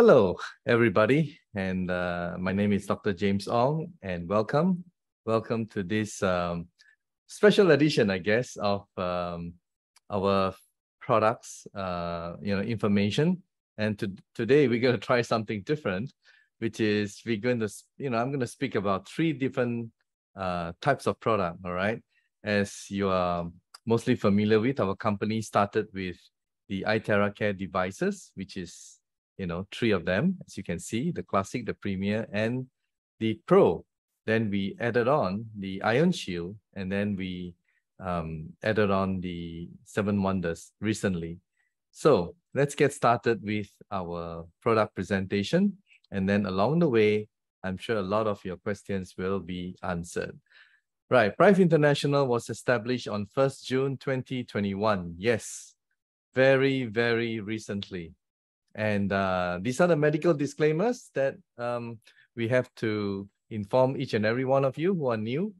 Hello, everybody, and my name is Dr. James Ong, and welcome to this special edition, I guess, of our products, information. And today we're going to try something different, which is we're going to, I'm going to speak about three different types of product. All right, as you are mostly familiar with, our company started with the iTeraCare devices, which is three of them, as you can see, the Classic, the Premier, and the Pro. Then we added on the IONShield, and then we added on the 7Wonders recently. So let's get started with our product presentation. And then along the way, I'm sure a lot of your questions will be answered. Right, Prive International was established on 1st June 2021. Yes, very, very recently. And these are the medical disclaimers that we have to inform each and every one of you who are new.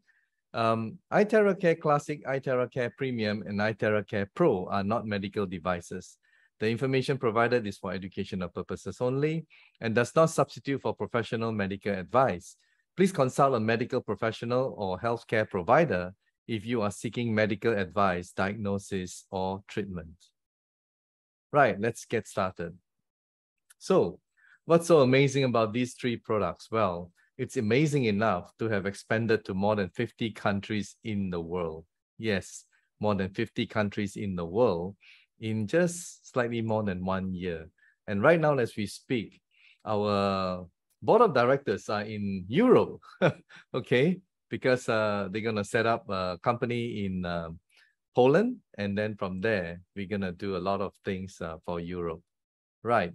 iTeraCare Classic, iTeraCare Premium, and iTeraCare Pro are not medical devices. The information provided is for educational purposes only and does not substitute for professional medical advice. Please consult a medical professional or healthcare provider if you are seeking medical advice, diagnosis, or treatment. Right, let's get started. So what's so amazing about these three products? Well, it's amazing enough to have expanded to more than 50 countries in the world. Yes, more than 50 countries in the world in just slightly more than 1 year. And right now, as we speak, our board of directors are in Europe, okay? Because they're going to set up a company in Poland. And then from there, we're going to do a lot of things for Europe. Right.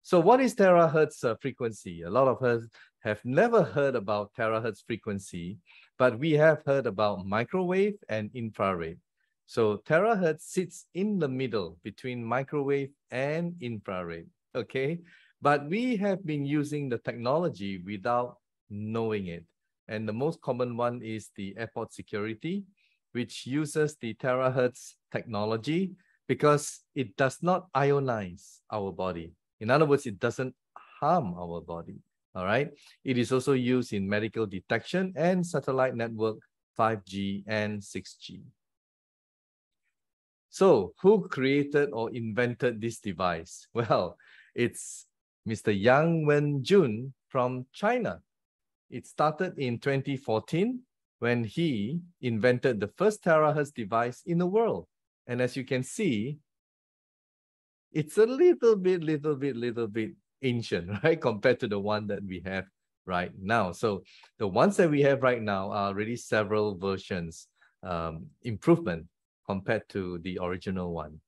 So what is terahertz frequency? A lot of us have never heard about terahertz frequency, but we have heard about microwave and infrared. So terahertz sits in the middle between microwave and infrared, okay? But we have been using the technology without knowing it. And the most common one is the airport security, which uses the terahertz technology because it does not ionize our body. In other words, it doesn't harm our body, all right? It is also used in medical detection and satellite network 5G and 6G. So who created or invented this device? Well, it's Mr. Yang Wenjun from China. It started in 2014 when he invented the first terahertz device in the world. And as you can see, it's a little bit ancient, right? Compared to the one that we have right now. So the ones that we have right now are already several versions, improvement compared to the original one.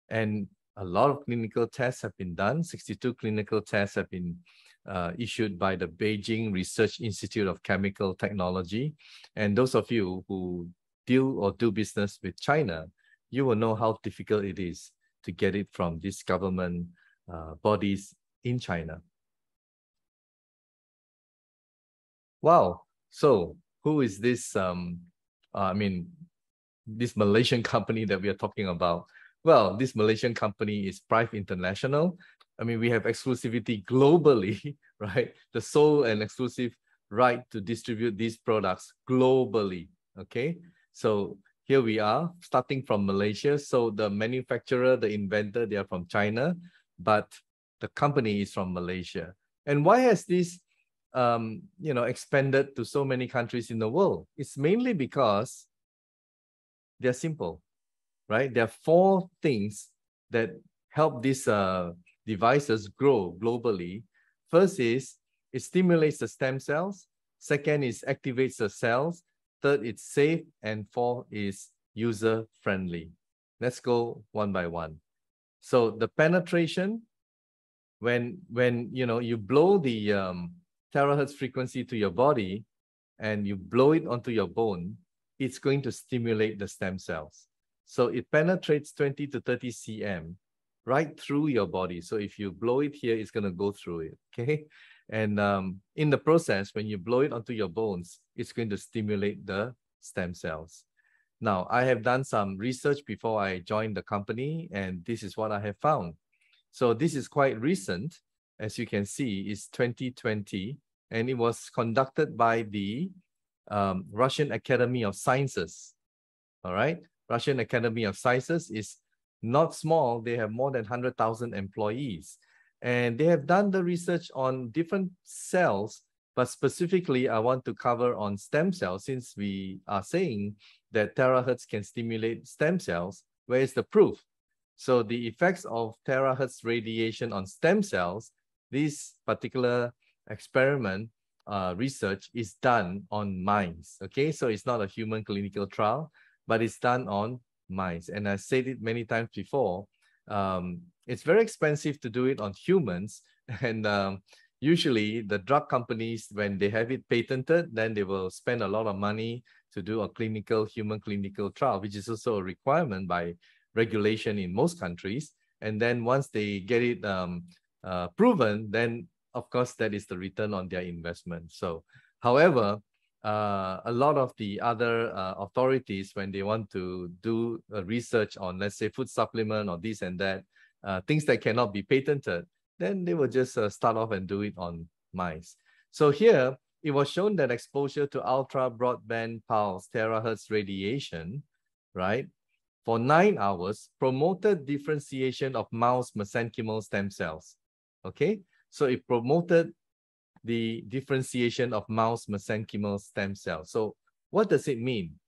And a lot of clinical tests have been done. 62 clinical tests have been issued by the Beijing Research Institute of Chemical Technology. And those of you who deal or do business with China, you will know how difficult it is to get it from these government bodies in China. Wow. So who is this, this Malaysian company that we are talking about? Well, this Malaysian company is Prive International. I mean, we have exclusivity globally, right? The sole and exclusive right to distribute these products globally, okay? So here we are, starting from Malaysia. So the manufacturer, the inventor, they are from China, but the company is from Malaysia. And why has this, expanded to so many countries in the world? It's mainly because they're simple, right? There are four things that help these devices grow globally. First is it stimulates the stem cells. Second is activates the cells. Third, it's safe, and fourth is user-friendly. Let's go one by one. So the penetration, when you blow the terahertz frequency to your body and you blow it onto your bone, it's going to stimulate the stem cells. So it penetrates 20 to 30 cm right through your body. So if you blow it here, it's going to go through it, okay? And in the process, when you blow it onto your bones, it's going to stimulate the stem cells. Now, I have done some research before I joined the company, and this is what I have found. So this is quite recent. as you can see, is 2020, and it was conducted by the Russian Academy of Sciences. All right, Russian Academy of Sciences is not small. They have more than 100,000 employees, and they have done the research on different cells, but specifically I want to cover on stem cells, since we are saying that terahertz can stimulate stem cells. Where is the proof? So the effects of terahertz radiation on stem cells, this particular experiment research is done on mice. Okay, so it's not a human clinical trial, but it's done on mice. And I said it many times before, it's very expensive to do it on humans. And usually the drug companies, when they have it patented, then they will spend a lot of money to do a human clinical trial, which is also a requirement by regulation in most countries. And then once they get it proven, then of course that is the return on their investment. So, however, a lot of the other authorities, when they want to do research on, let's say, food supplement or this and that, things that cannot be patented, then they will just start off and do it on mice. So here, it was shown that exposure to ultra broadband pulse terahertz radiation, right, for 9 hours promoted differentiation of mouse mesenchymal stem cells. Okay, so it promoted the differentiation of mouse mesenchymal stem cells. So what does it mean?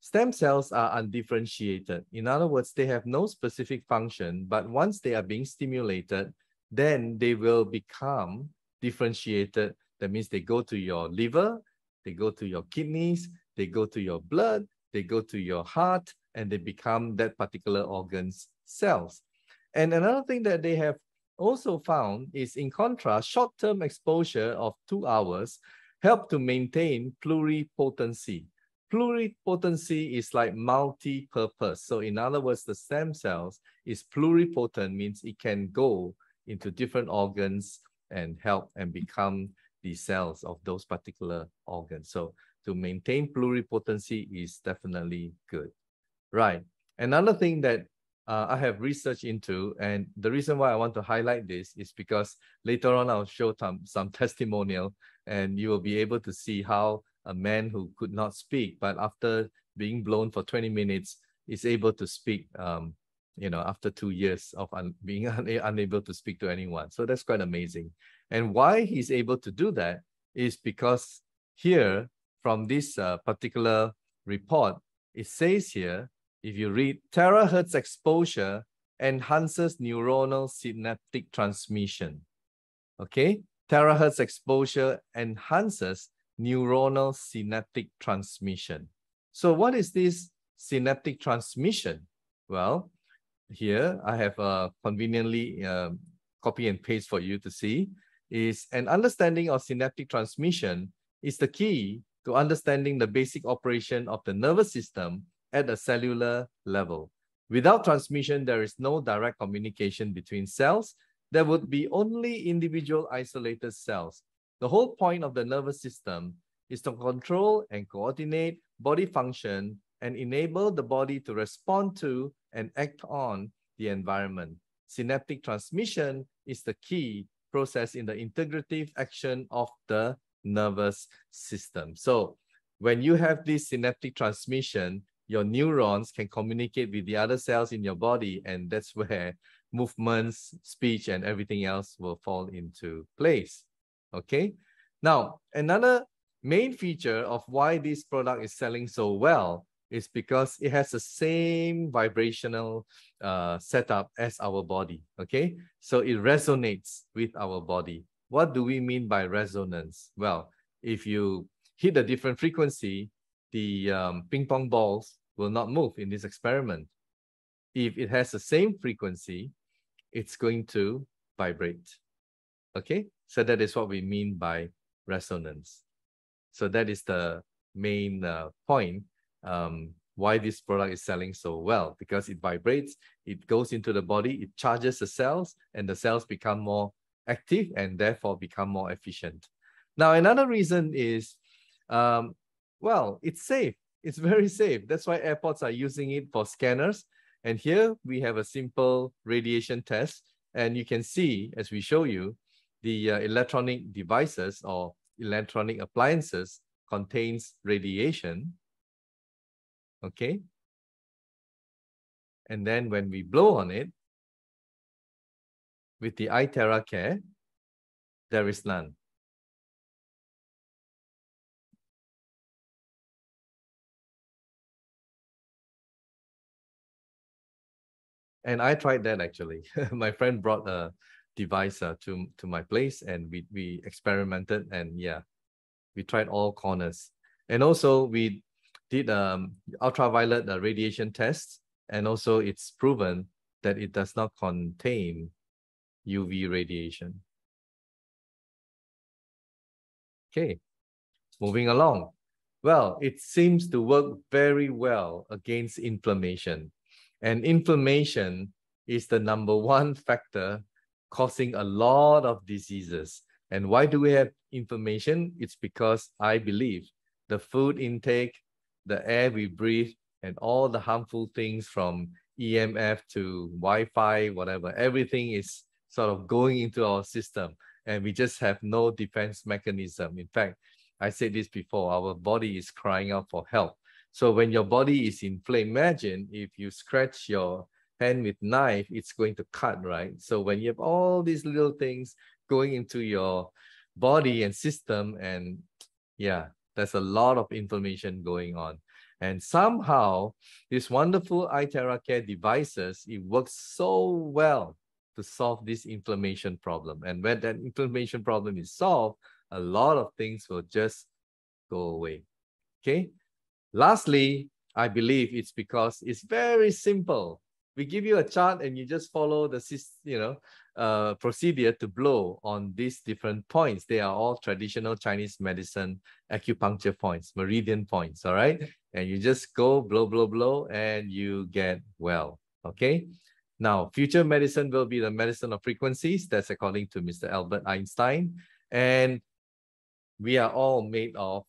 Stem cells are undifferentiated. In other words, they have no specific function, but once they are being stimulated, then they will become differentiated. That means they go to your liver, they go to your kidneys, they go to your blood, they go to your heart, and they become that particular organ's cells. And another thing that they have also found is, in contrast, short-term exposure of 2 hours help to maintain pluripotency. Pluripotency is like multi-purpose. So in other words, the stem cells is pluripotent, means it can go into different organs and help and become the cells of those particular organs. So to maintain pluripotency is definitely good. Right. Another thing that I have researched into, and the reason why I want to highlight this is because later on I'll show some testimonial, and you will be able to see how a man who could not speak, but after being blown for 20 minutes is able to speak, after 2 years of being unable to speak to anyone. So that's quite amazing. And why he's able to do that is because here, from this particular report, it says here, if you read, terahertz exposure enhances neuronal synaptic transmission. Okay, terahertz exposure enhances neuronal synaptic transmission. So what is this synaptic transmission? Well, here I have conveniently copy and paste for you to see, is an understanding of synaptic transmission is the key to understanding the basic operation of the nervous system at a cellular level. Without transmission, there is no direct communication between cells. There would be only individual isolated cells. The whole point of the nervous system is to control and coordinate body function and enable the body to respond to and act on the environment. Synaptic transmission is the key process in the integrative action of the nervous system. So when you have this synaptic transmission, your neurons can communicate with the other cells in your body, and that's where movements, speech, and everything else will fall into place. Okay. Now, another main feature of why this product is selling so well is because it has the same vibrational setup as our body. Okay. So it resonates with our body. What do we mean by resonance? Well, if you hit a different frequency, the ping pong balls will not move in this experiment. If it has the same frequency, it's going to vibrate. Okay, so that is what we mean by resonance. So that is the main point why this product is selling so well, because it vibrates, it goes into the body, it charges the cells, and the cells become more active and therefore become more efficient. Now, another reason is, well, it's safe. It's very safe. That's why airports are using it for scanners. And here we have a simple radiation test. And you can see, as we show you, the electronic devices or electronic appliances contains radiation, okay? And then when we blow on it, with the iTeraCare, there is none. And I tried that actually. My friend brought a device to my place, and we experimented, and yeah, we tried all corners. And also we did ultraviolet radiation tests, and also it's proven that it does not contain UV radiation. Okay, moving along. Well, it seems to work very well against inflammation. And inflammation is the #1 factor causing a lot of diseases. And why do we have inflammation? It's because I believe the food intake, the air we breathe, and all the harmful things from EMF to Wi-Fi, whatever, everything is sort of going into our system, and we just have no defense mechanism. In fact, I said this before, our body is crying out for help. So when your body is inflamed, imagine if you scratch your hand with knife, it's going to cut, right? So when you have all these little things going into your body and system, and yeah, there's a lot of inflammation going on. And somehow, these wonderful iTeraCare devices, it works so well to solve this inflammation problem. And when that inflammation problem is solved, a lot of things will just go away. Okay. Lastly, I believe it's because it's very simple. We give you a chart and you just follow the procedure to blow on these different points. They are all traditional Chinese medicine acupuncture points, meridian points, all right? And you just go blow, blow, blow, and you get well, okay? Now, future medicine will be the medicine of frequencies. That's according to Mr. Albert Einstein. And we are all made of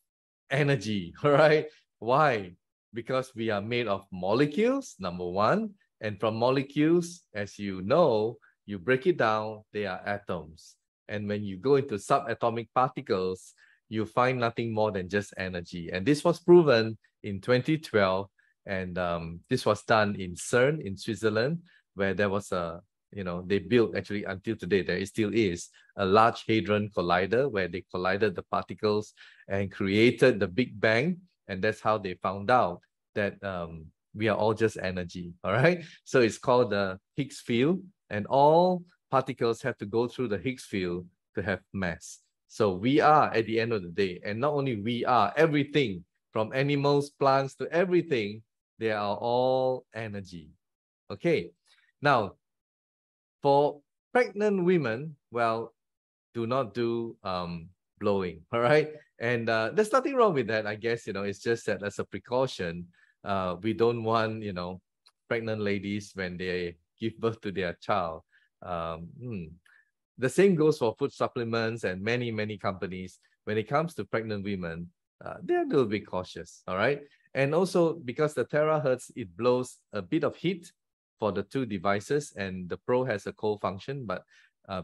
energy, all right? Why? Because we are made of molecules, #1. And from molecules, as you know, you break it down, they are atoms. And when you go into subatomic particles, you find nothing more than just energy. And this was proven in 2012. And this was done in CERN in Switzerland, where there was they built, actually until today, there still is a Large Hadron Collider where they collided the particles and created the Big Bang. And that's how they found out that we are all just energy, all right? So it's called the Higgs field, and all particles have to go through the Higgs field to have mass. So we are, at the end of the day, and not only we are, everything from animals, plants to everything, they are all energy, okay? Now, for pregnant women, well, do not do blowing, all right? And there's nothing wrong with that, I guess, it's just that as a precaution, we don't want, pregnant ladies when they give birth to their child. The same goes for food supplements and many, many companies. When it comes to pregnant women, they're a little bit cautious, all right? And also because the terahertz, it blows a bit of heat for the two devices, and the Pro has a cold function, but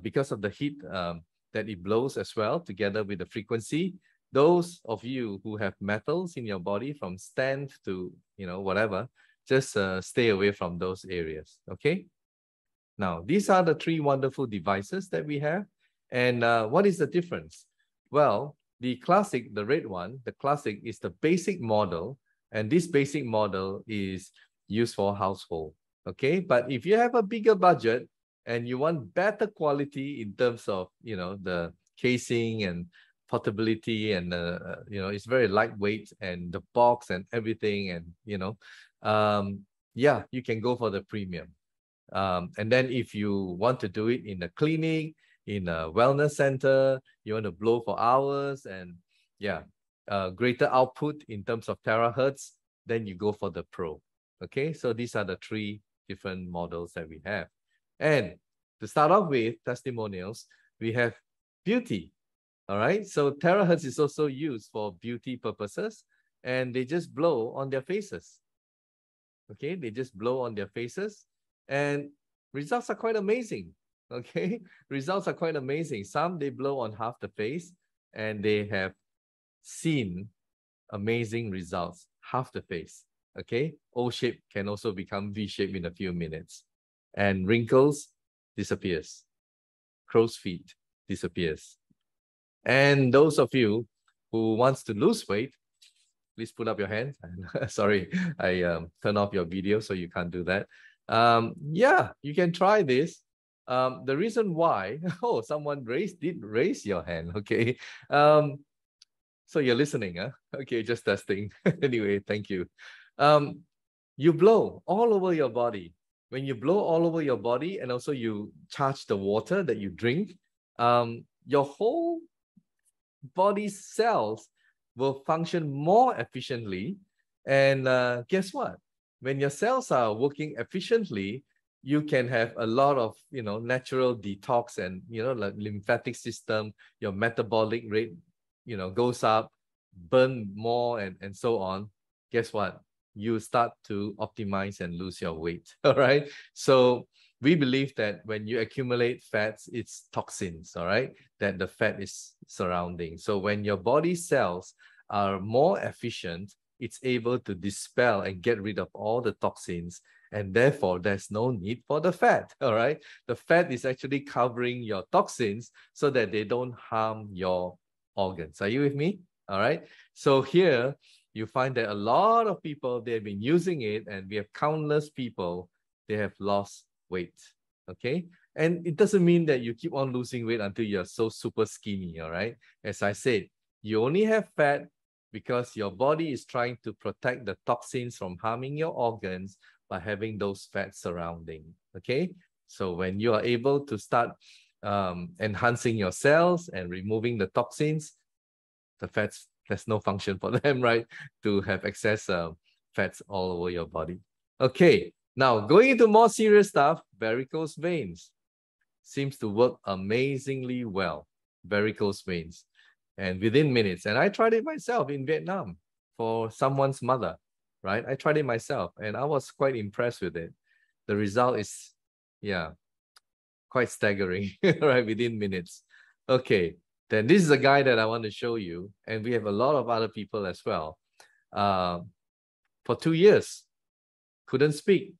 because of the heat that it blows as well, together with the frequency, those of you who have metals in your body from stand to, whatever, just stay away from those areas, okay? Now, these are the 3 wonderful devices that we have. And what is the difference? Well, the classic, the red one, the classic is the basic model. And this basic model is used for household, okay? But if you have a bigger budget and you want better quality in terms of, the casing and portability, and, it's very lightweight, and the box and everything, and, yeah, you can go for the premium. And then if you want to do it in a clinic, in a wellness center, you want to blow for hours and yeah, greater output in terms of terahertz, then you go for the Pro. Okay, so these are the 3 different models that we have. And to start off with testimonials, we have beauty. All right, so terahertz is also used for beauty purposes, and they just blow on their faces. Okay, they just blow on their faces, and results are quite amazing. Okay, results are quite amazing. Some they blow on half the face and they have seen amazing results, half the face. Okay, O shape can also become V shape in a few minutes, and wrinkles disappears, crow's feet disappears. And those of you who wants to lose weight, please put up your hand. Sorry, I turned off your video, so you can't do that. Yeah, you can try this. The reason why, oh, someone did raise your hand. Okay. So you're listening, huh? Okay, just testing. Anyway, thank you. You blow all over your body. When you blow all over your body and also you charge the water that you drink, your whole body cells will function more efficiently. And guess what? When your cells are working efficiently, you can have a lot of, natural detox and, like lymphatic system, your metabolic rate, goes up, burn more and so on. Guess what? You start to optimize and lose your weight. All right. So we believe that when you accumulate fats, it's toxins, all right, that the fat is surrounding. So when your body cells are more efficient, it's able to dispel and get rid of all the toxins. And therefore, there's no need for the fat, all right? The fat is actually covering your toxins so that they don't harm your organs. Are you with me? All right. So here, you find that a lot of people, they've been using it, and we have countless people, they have lost weight. Okay. And it doesn't mean that you keep on losing weight until you're so super skinny. All right. As I said, you only have fat because your body is trying to protect the toxins from harming your organs by having those fats surrounding. Okay. So when you are able to start enhancing your cells and removing the toxins, the fats, there's no function for them, right? To have excess fats all over your body. Okay, now going into more serious stuff, varicose veins seems to work amazingly well. Varicose veins, and within minutes. And I tried it myself in Vietnam for someone's mother, right? I tried it myself, and I was quite impressed with it. The result is, yeah, quite staggering, right? Within minutes. Okay, then this is a guy that I want to show you, and we have a lot of other people as well. For 2 years, couldn't speak,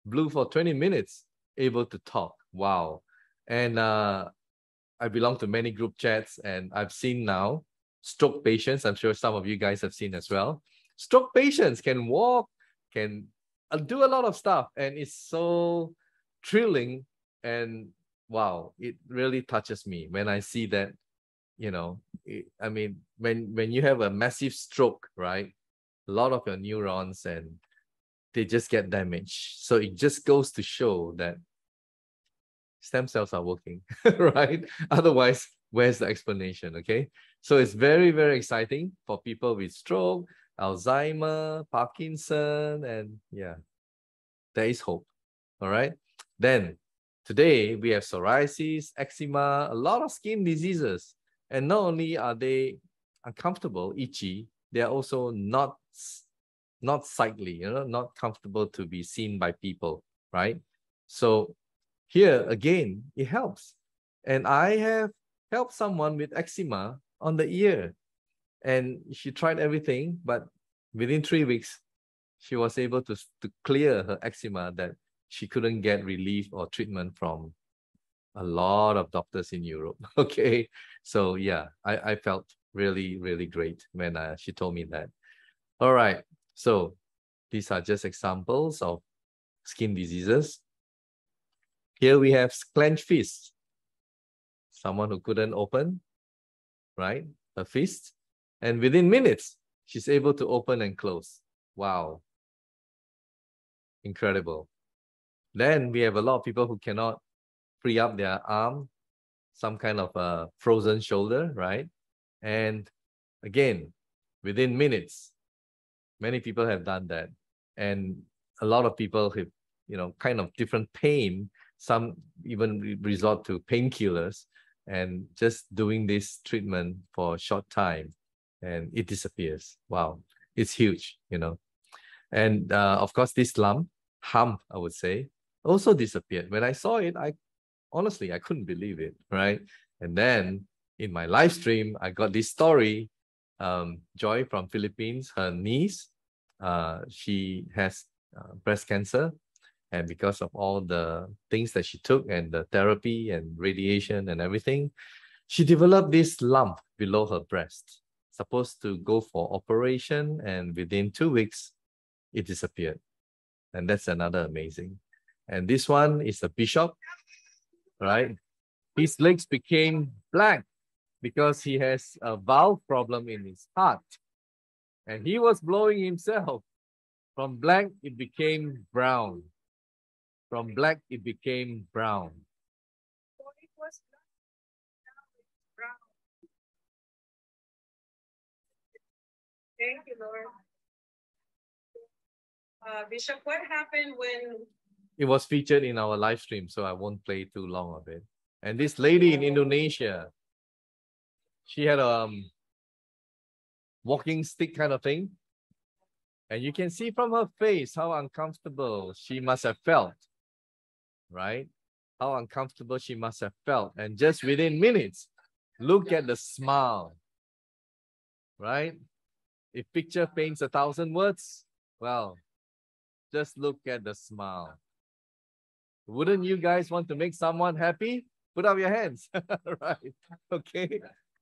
blew for 20 minutes, able to talk. Wow. And I belong to many group chats, and I've seen now stroke patients. I'm sure some of you guys have seen as well. Stroke patients can walk, can do a lot of stuff, and it's so thrilling. And wow, it really touches me when I see that. I mean, when you have a massive stroke, right? A lot of your neurons, and they just get damaged. So it just goes to show that stem cells are working, right? Otherwise, where's the explanation, okay? So it's very, very exciting for people with stroke, Alzheimer, Parkinson, and yeah, there is hope, all right? Then today we have psoriasis, eczema, a lot of skin diseases. And not only are they uncomfortable, itchy, they are also not sightly, not comfortable to be seen by people, right? So here again, it helps. And I have helped someone with eczema on the ear, and she tried everything, but within 3 weeks, she was able to clear her eczema that she couldn't get relief or treatment from a lot of doctors in Europe. Okay. So yeah, I felt really, really great when she told me that. All right. So these are just examples of skin diseases. Here we have clenched fist. Someone who couldn't open, right, her fist. And within minutes, she's able to open and close. Wow. Incredible. Then we have a lot of people who cannot free up their arm, some kind of a frozen shoulder, right? And again, within minutes, many people have done that. And a lot of people have, kind of different pain. Some even resort to painkillers, and just doing this treatment for a short time, and it disappears. Wow, it's huge, And of course, this hump, I would say, also disappeared. When I saw it, Honestly, I couldn't believe it, right? And then in my live stream, I got this story. Joy from Philippines, her niece, she has breast cancer. And because of all the things that she took and the therapy and radiation and everything, she developed this lump below her breast, supposed to go for operation, and within 2 weeks, it disappeared. And that's another amazing. And this one is a bishop, right? His legs became black because he has a valve problem in his heart. And he was blowing himself. From black, it became brown. From black, it became brown. So it was black, now it's brown. Thank you, Lord. Bishop, what happened when it was featured in our live stream, so I won't play too long of it. And this lady in Indonesia, she had a walking stick kind of thing. And you can see from her face how uncomfortable she must have felt, right? How uncomfortable she must have felt. And just within minutes, look at the smile, right? If picture paints 1,000 words, well, just look at the smile. Wouldn't you guys want to make someone happy? Put up your hands, right? Okay,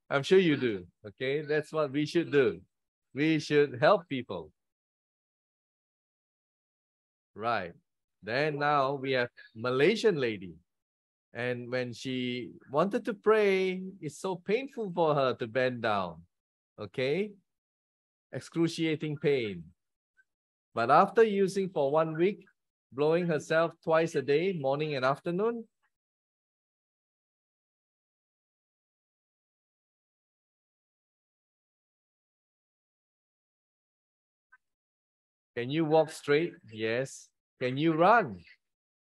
I'm sure you do. Okay, that's what we should do. We should help people. Right. Then now we have Malaysian lady. And when she wanted to pray, it's so painful for her to bend down. Okay? Excruciating pain. But after using for 1 week, blowing herself twice a day, morning and afternoon, can you walk straight? Yes. Can you run?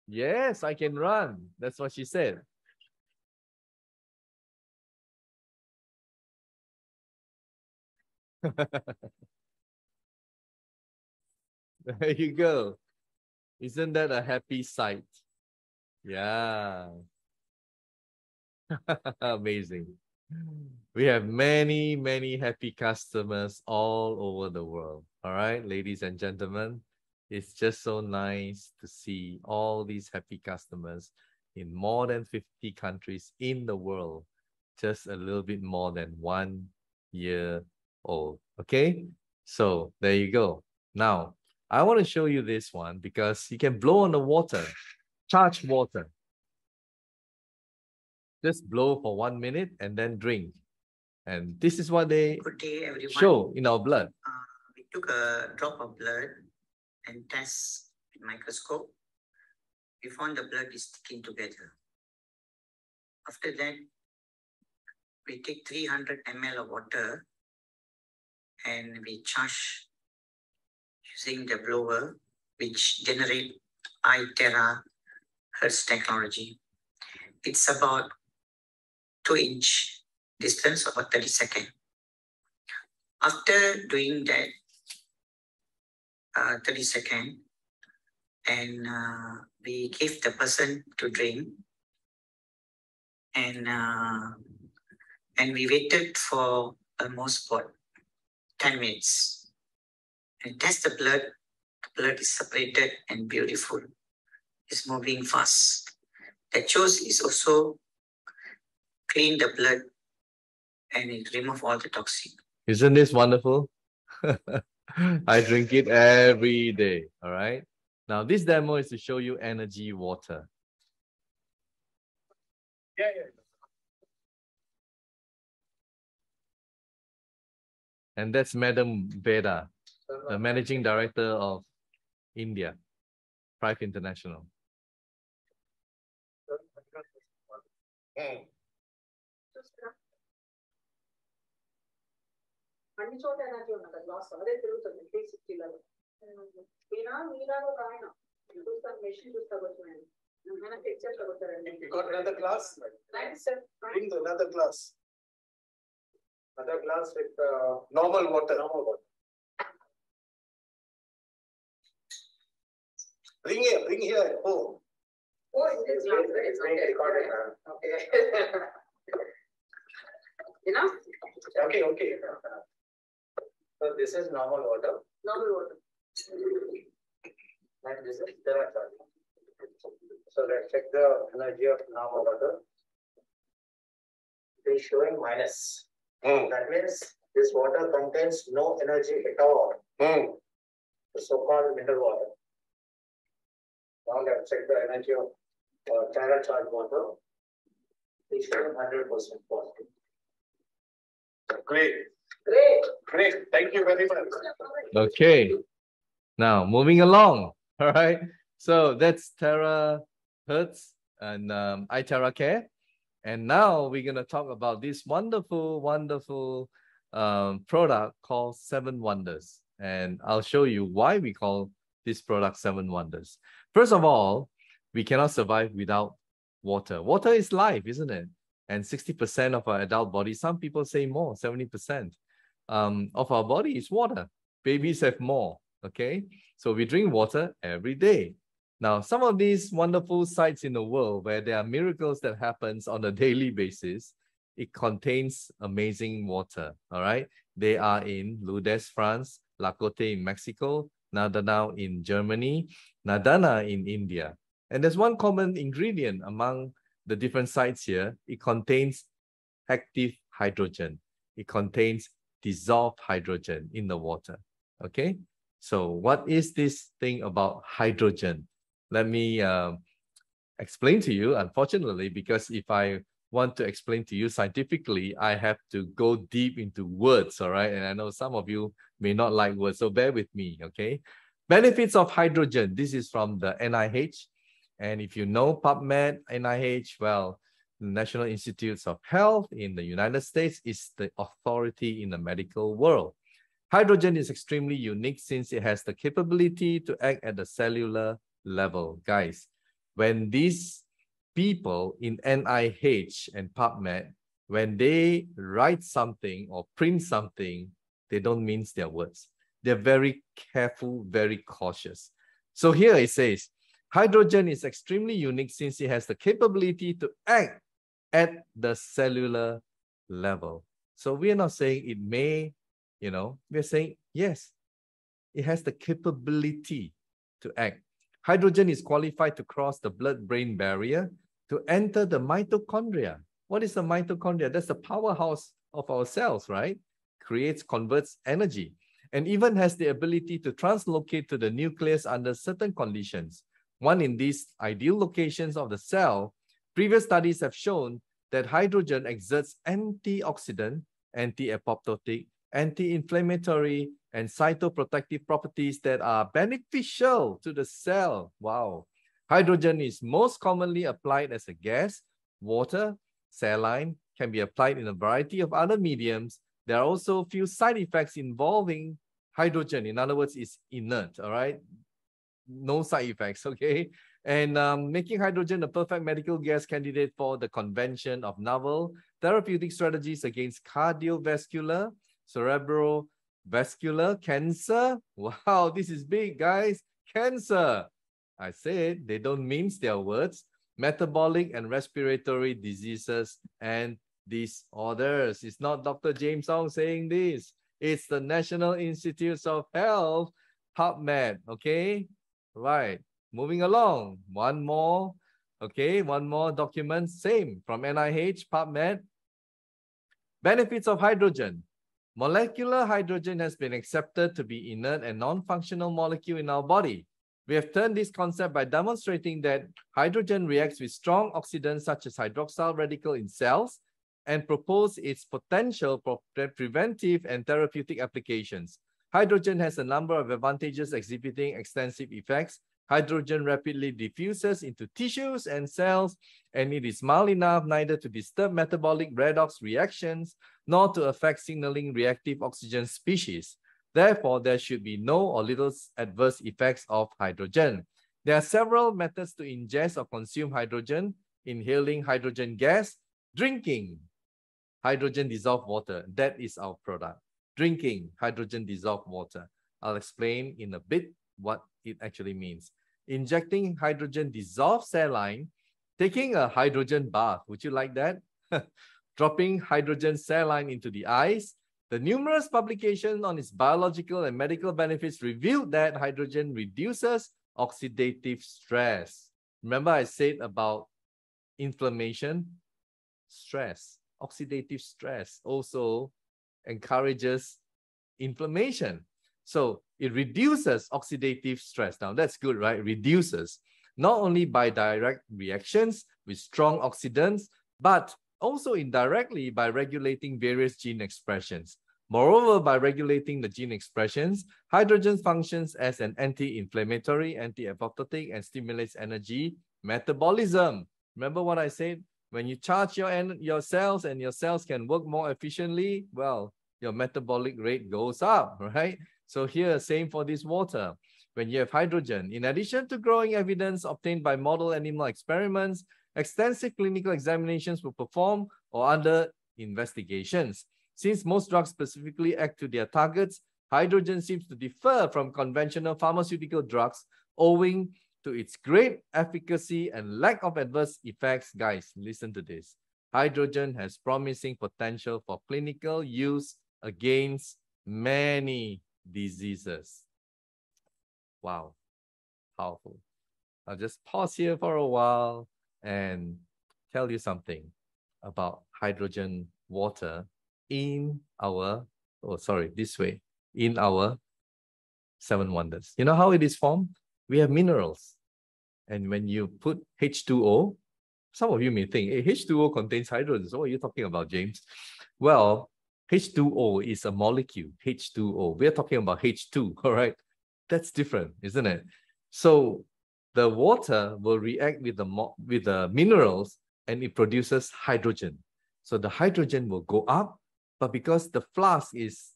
Yes, I can run. That's what she said. There you go. Isn't that a happy sight? Yeah. Amazing. We have many, many happy customers all over the world. All right, ladies and gentlemen, it's just so nice to see all these happy customers in more than 50 countries in the world, just a little bit more than 1 year old. Okay, so there you go. Now, I want to show you this one because you can blow on the water, charge water. Just blow for 1 minute and then drink. And this is what they show in our blood. We took a drop of blood and test with microscope. We found the blood is sticking together. After that, we take 300 ml of water and we charge using the blower, which generate iTeraHertz technology. It's about 2-inch distance, about 30 seconds. After doing that 30 seconds, and we gave the person to drink, and we waited for almost about 10 minutes. And test the blood. The blood is separated and beautiful. It's moving fast. The juice is also clean the blood and it remove all the toxin. Isn't this wonderful? I drink it every day. All right. Now, this demo is to show you energy water. Yeah. And that's Madam Veda, the managing director of India, Prive International. అన్ని చోట energy ఉన్నది loss అదే తిరుగుతుంది 360 level ఈయన మీలాగా ఒక ఆయన చూస్తాను మెషిన్ చూస్తా వచ్చాను ఆయన పిక్చర్ తగ్గుతారండి got another class? Right sir Bring the another class. Another class with normal water. Bring here. Oh. Oh, it's being recorded. okay. Enough? Okay, okay. So this is normal water. Normal water. And this is Terahertz. So let's check the energy of normal water. It is showing minus. That means this water contains no energy at all. The so-called mineral water. Now let's check the energy of Terahertz water. It is showing 100% positive. Great. Great. Great. Thank you very much. Okay. Now moving along. All right. So that's Terahertz and iTeraCare. And now we're going to talk about this wonderful, wonderful product called 7Wonders. And I'll show you why we call this product 7Wonders. First of all, we cannot survive without water. Water is life, isn't it? And 60% of our adult body, some people say more, 70% of our body is water. Babies have more, okay? So we drink water every day. Now, some of these wonderful sites in the world where there are miracles that happens on a daily basis, it contains amazing water, all right? They are in Lourdes, France, La Côte in Mexico, Nadanau in Germany, Nadana in India. And there's one common ingredient among the different sites here. It contains active hydrogen. It contains dissolved hydrogen in the water, okay? So what is this thing about hydrogen? Let me explain to you, unfortunately, because if I want to explain to you scientifically, I have to go deep into words, all right? And I know some of you may not like words, so bear with me, okay? Benefits of hydrogen. This is from the NIH. And if you know PubMed, NIH, well, the National Institutes of Health in the United States is the authority in the medical world. Hydrogen is extremely unique since it has the capability to act at the cellular level. Guys, when these people in NIH and PubMed, when they write something or print something, they don't mince their words. They're very careful, very cautious. So here it says, hydrogen is extremely unique since it has the capability to act at the cellular level. So we are not saying it may, you know, we're saying, yes, it has the capability to act. Hydrogen is qualified to cross the blood-brain barrier to enter the mitochondria. What is the mitochondria? That's the powerhouse of our cells, right? Creates, converts energy, and even has the ability to translocate to the nucleus under certain conditions. One in these ideal locations of the cell, previous studies have shown that hydrogen exerts antioxidant, anti-apoptotic, anti-inflammatory, and cytoprotective properties that are beneficial to the cell. Wow. Hydrogen is most commonly applied as a gas. Water, saline, can be applied in a variety of other mediums. There are also few side effects involving hydrogen. In other words, it's inert, all right? No side effects, okay? And making hydrogen a perfect medical gas candidate for the convention of novel therapeutic strategies against cardiovascular, cerebrovascular, cancer. Wow, this is big, guys. Cancer. I said they don't mince their words. Metabolic and respiratory diseases and disorders. It's not Dr. James Ong saying this. It's the National Institutes of Health, PubMed, okay? Right, moving along. One more, okay, one more document, same, from NIH, PubMed. Benefits of hydrogen. Molecular hydrogen has been accepted to be inert and non-functional molecule in our body. We have turned this concept by demonstrating that hydrogen reacts with strong oxidants such as hydroxyl radical in cells and propose its potential for preventive and therapeutic applications. Hydrogen has a number of advantages exhibiting extensive effects. Hydrogen rapidly diffuses into tissues and cells, and it is mild enough neither to disturb metabolic redox reactions nor to affect signaling reactive oxygen species. Therefore, there should be no or little adverse effects of hydrogen. There are several methods to ingest or consume hydrogen: inhaling hydrogen gas, drinking hydrogen dissolved water. That is our product. Drinking hydrogen dissolved water. I'll explain in a bit what it actually means. injecting hydrogen dissolved saline, taking a hydrogen bath. Would you like that? Dropping hydrogen saline into the eyes. The numerous publications on its biological and medical benefits revealed that hydrogen reduces oxidative stress. Remember I said about inflammation, stress, oxidative stress also encourages inflammation. So it reduces oxidative stress. Now that's good, right? Reduces not only by direct reactions with strong oxidants, but also indirectly by regulating various gene expressions. Moreover, by regulating the gene expressions, hydrogen functions as an anti-inflammatory, anti-apoptotic, and stimulates energy metabolism. Remember what I said? When you charge your cells and your cells can work more efficiently, well, your metabolic rate goes up, right? So here, same for this water. When you have hydrogen, in addition to growing evidence obtained by model animal experiments, extensive clinical examinations were performed or under investigations. Since most drugs specifically act to their targets, hydrogen seems to differ from conventional pharmaceutical drugs owing to its great efficacy and lack of adverse effects. Guys, listen to this. Hydrogen has promising potential for clinical use against many diseases. Wow, powerful. I'll just pause here for a while and tell you something about hydrogen water in our, in our 7 Wonders. You know how it is formed? We have minerals. And when you put H2O, some of you may think, hey, H2O contains hydrogen. So what are you talking about, James? Well, H2O is a molecule, H2O. We're talking about H2, all right? That's different, isn't it? So the water will react with the minerals and it produces hydrogen. So the hydrogen will go up, but because the flask is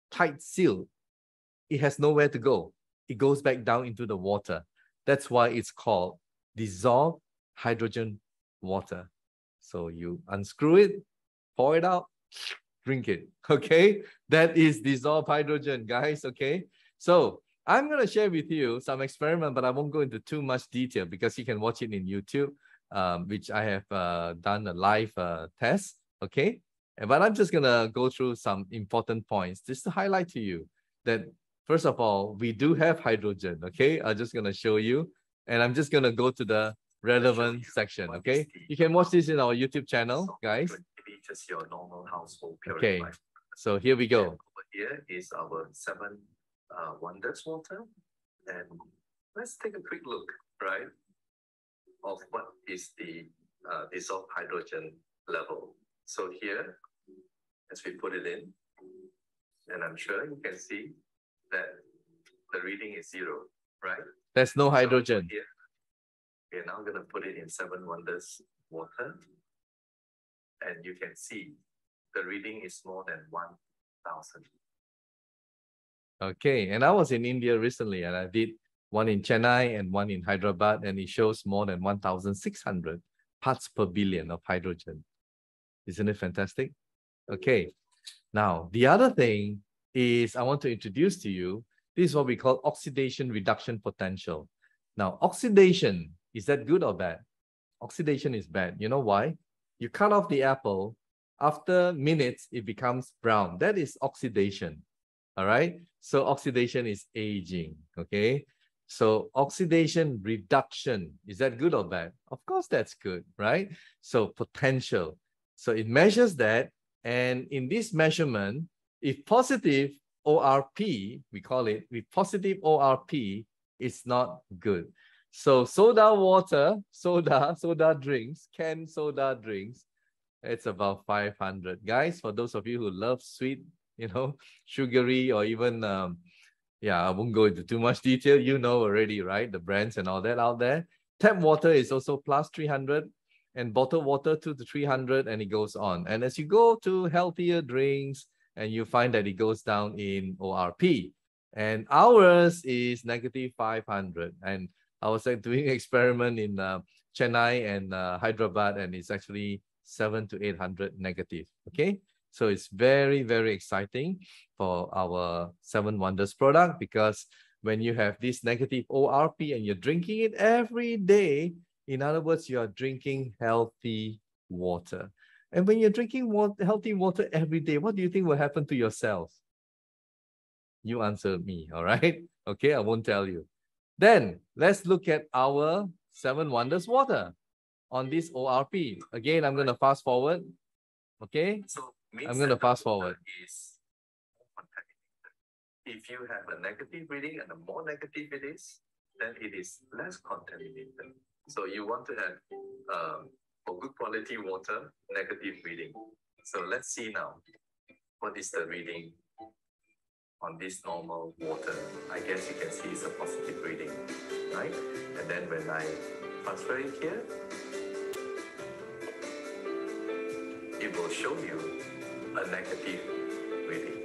tight sealed, it has nowhere to go. It goes back down into the water. That's why it's called dissolved hydrogen water. So you unscrew it, pour it out, drink it, okay? That is dissolved hydrogen, guys, okay? So I'm going to share with you some experiment, but I won't go into too much detail because you can watch it in YouTube, which I have done a live test, okay? But I'm just going to go through some important points just to highlight to you that, first of all, we do have hydrogen, okay? I'm just going to show you, and I'm just going to go to the relevant section, okay? You can watch this in our YouTube channel, guys. Just your normal household Okay, so here we go. And over here is our 7 Wonders water. And let's take a quick look, right, of what is the dissolved hydrogen level. So here, as we put it in, and I'm sure you can see that the reading is 0, right? There's no hydrogen. So here, we're now going to put it in 7 Wonders water. And you can see the reading is more than 1,000. Okay, and I was in India recently and I did one in Chennai and one in Hyderabad, and it shows more than 1,600 parts per billion of hydrogen. Isn't it fantastic? Okay, now the other thing is I want to introduce to you, this is what we call oxidation reduction potential. Now, oxidation, is that good or bad? Oxidation is bad. You know why? You cut off the apple, after minutes, it becomes brown. That is oxidation, all right? So oxidation is aging, okay? So oxidation reduction, is that good or bad? Of course, that's good, right? So potential. So it measures that, and in this measurement, if positive ORP, we call it, with positive ORP, it's not good. So soda water, soda drinks, canned soda drinks, it's about 500. Guys, for those of you who love sweet, you know, sugary, or even, yeah, I won't go into too much detail. You know already, right? The brands and all that out there. Tap water is also plus 300, and bottled water 200 to 300, and it goes on. And as you go to healthier drinks, and you find that it goes down in ORP. And ours is negative 500. And I was doing an experiment in Chennai and Hyderabad, and it's actually 700 to 800 negative. Okay, so it's very, very exciting for our 7 Wonders product because when you have this negative ORP and you're drinking it every day, in other words, you are drinking healthy water. And when you're drinking healthy water every day, what do you think will happen to your cells? You answer me, all right? Okay, I won't tell you. Then let's look at our 7Wonders water on this ORP. Again, I'm going to fast forward. Okay, So I'm going to fast forward. If you have a negative reading and the more negative it is, then it is less contaminated. So you want to have, for good quality water, negative reading. So let's see now, what is the reading on this normal water? I guess you can see it's a positive reading, right? And then when I transfer it here, it will show you a negative reading.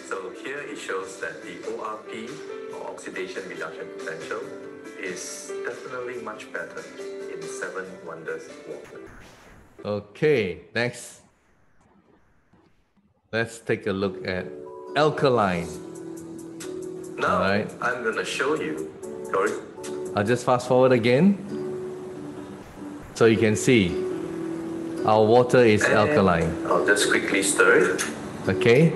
So here it shows that the ORP, or oxidation reduction potential, is definitely much better in 7Wonders water. Okay, next. Let's take a look at alkaline. Now, All right. I'm going to show you, sorry. I'll just fast forward again. So you can see our water is alkaline. I'll just quickly stir it. Okay.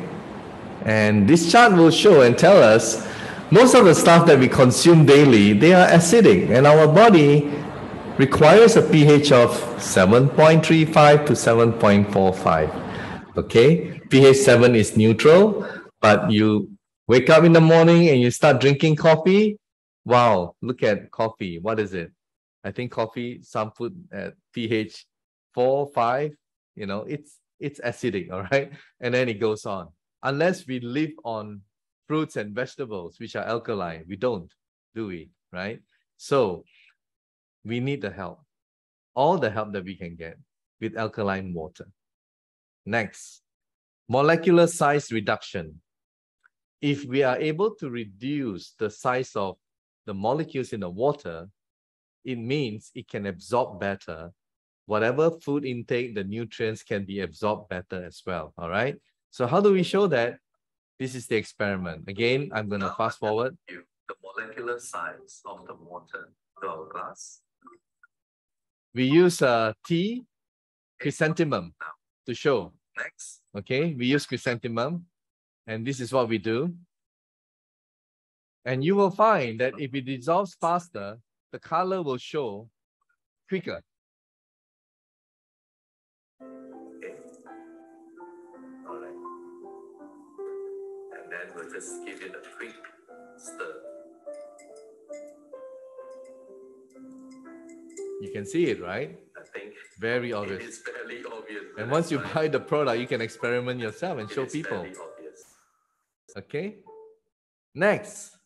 And this chart will show and tell us most of the stuff that we consume daily, they are acidic, and our body requires a pH of 7.35 to 7.45. Okay, pH 7 is neutral, but you wake up in the morning and you start drinking coffee. Wow, look at coffee. What is it? I think coffee, some put at pH 4, 5, you know, it's acidic, all right? And then it goes on. Unless we live on fruits and vegetables, which are alkaline, we don't, do we? Right? So we need the help, all the help that we can get with alkaline water. Next, molecular size reduction. If we are able to reduce the size of the molecules in the water, it means it can absorb better. Whatever food intake, the nutrients can be absorbed better as well, all right? So how do we show that? This is the experiment. Again, I'm going to fast forward. The molecular size of the water to our glass. We use T chrysanthemum to show. Next. Okay, we use chrysanthemum, and this is what we do. And you will find that if it dissolves faster, the color will show quicker. Okay. All right. And then we'll just give it a quick stir. You can see it, right? I think very obvious. It is fairly obvious. And once you buy the product, you can experiment yourself and show people. Obvious. Okay. Next,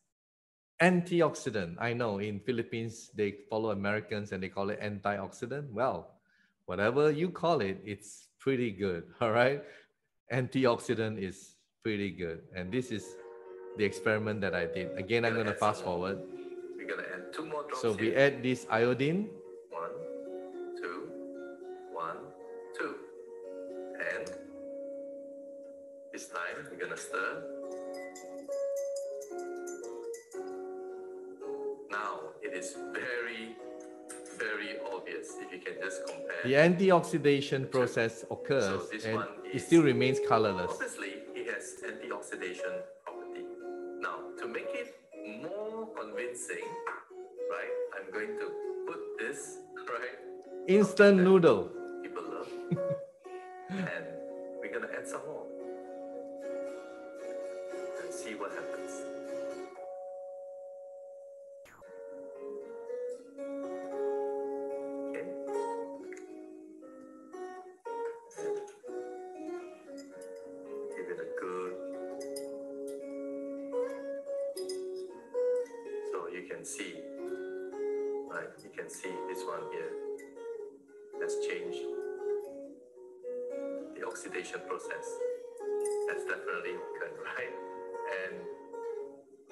antioxidant. I know in Philippines, they follow Americans and they call it antioxidant. Well, whatever you call it, it's pretty good. All right. Antioxidant is pretty good. And this is the experiment that I did. Again, I'm going to fast forward. We're going to add 2 more drops. So we add this iodine. 1, 2, 1, 2. And this time we're going to stir. Now it is very, very obvious if you can just compare. The antioxidation process occurs and it still remains colorless. Obviously, it has antioxidation property. Now, to make it more convincing, right, I'm going to put this, right? Instant noodle. People love. And we're going to add some more. And see what happens. Okay. Give it a good. So you can see, right? You can see this one here has changed. The oxidation process has definitely occurred, right? And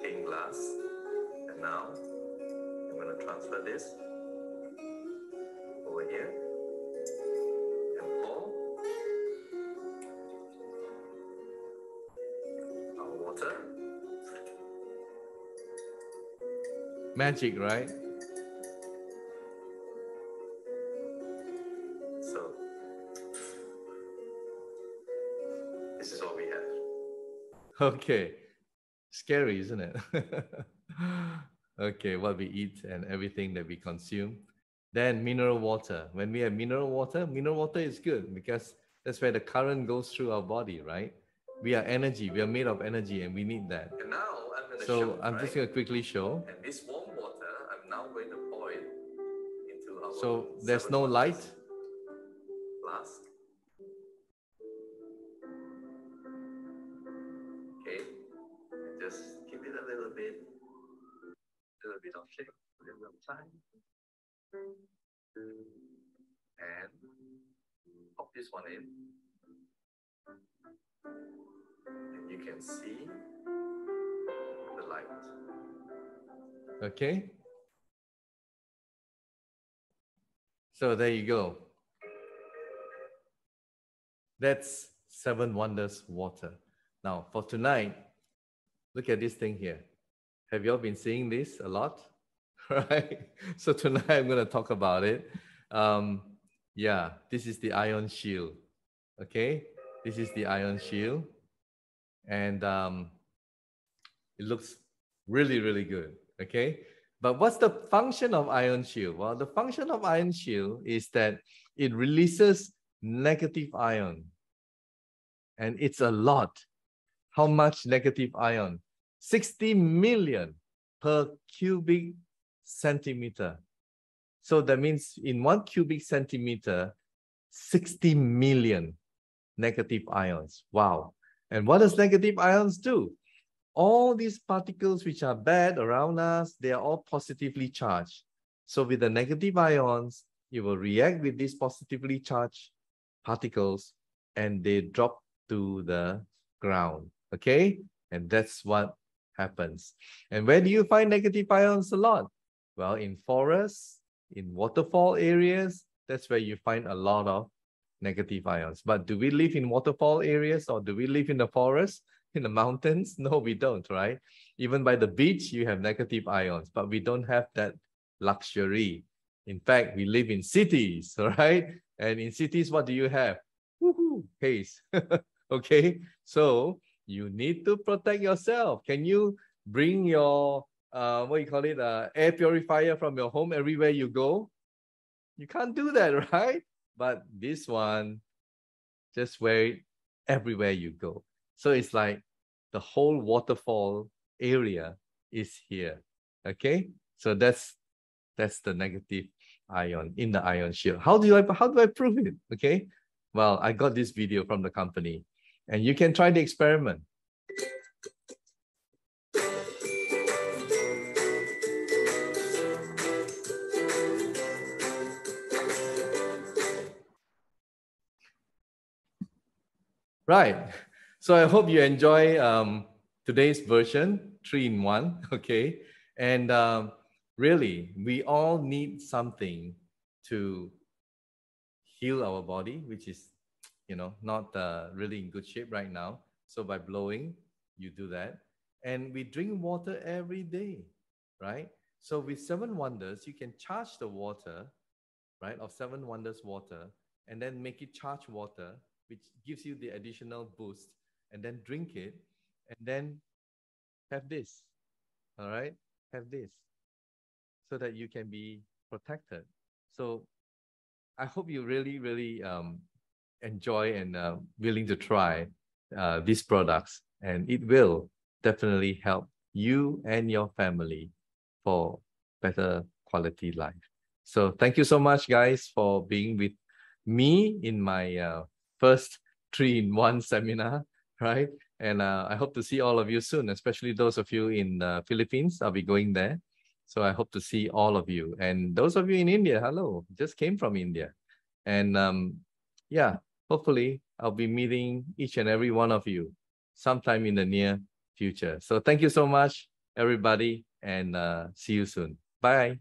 in glass. And now I'm going to transfer this over here and pour our water. Magic, right? So this is what we have. Okay. Scary, isn't it? Okay, what we eat and everything that we consume. Then mineral water. When we have mineral water is good because that's where the current goes through our body, right? We are energy. We are made of energy and we need that. And now I'm going to So show, I'm just going to quickly show. And this warm water, I'm now going to pour it into our So there's 7 no Wonders light. flask. Okay, and just give it a little bit of shake, a little bit of time. And pop this one in. And you can see the light. Okay. So there you go. That's 7 Wonders water. Now for tonight, look at this thing here. Have you all been seeing this a lot? Right? So tonight I'm going to talk about it. Yeah, this is the IONShield. Okay, this is the IONShield. And it looks really, really good. Okay, but what's the function of IONShield? Well, the function of IONShield is that it releases negative ion. And it's a lot. How much negative ion? 60 million per cubic centimeter. So that means in 1 cubic centimeter, 60 million negative ions. Wow. And what does negative ions do? All these particles which are bad around us, they are all positively charged. So with the negative ions, it will react with these positively charged particles and they drop to the ground. Okay? And that's what happens. And where do you find negative ions a lot? Well, in forests, in waterfall areas, that's where you find a lot of negative ions. But do we live in waterfall areas or do we live in the forest, in the mountains? No, we don't, right? Even by the beach, you have negative ions, but we don't have that luxury. In fact, we live in cities, right? And in cities, what do you have? Woohoo, haze. Okay, so you need to protect yourself. Can you bring your air purifier from your home everywhere you go? You can't do that, right? But this one, just wear it everywhere you go. So it's like the whole waterfall area is here. Okay, so that's the negative ion in the IONShield. How do I prove it? Okay, well, I got this video from the company, and you can try the experiment. Right. So I hope you enjoy today's version, 3-in-1. Okay. And really, we all need something to heal our body, which is, not really in good shape right now. So by blowing, you do that. And we drink water every day, right? So with 7 Wonders, you can charge the water, right, of 7 Wonders water, and then make it charged water, which gives you the additional boost, and then drink it, and then have this, all right? Have this, so that you can be protected. So I hope you really, really enjoy and willing to try these products, and it will definitely help you and your family for better quality life. So thank you so much, guys, for being with me in my first 3-in-1 seminar, right? And I hope to see all of you soon, especially those of you in the Philippines. I'll be going there. So I hope to see all of you. And those of you in India, hello, just came from India. And yeah, hopefully I'll be meeting each and every one of you sometime in the near future. So thank you so much, everybody, and see you soon. Bye.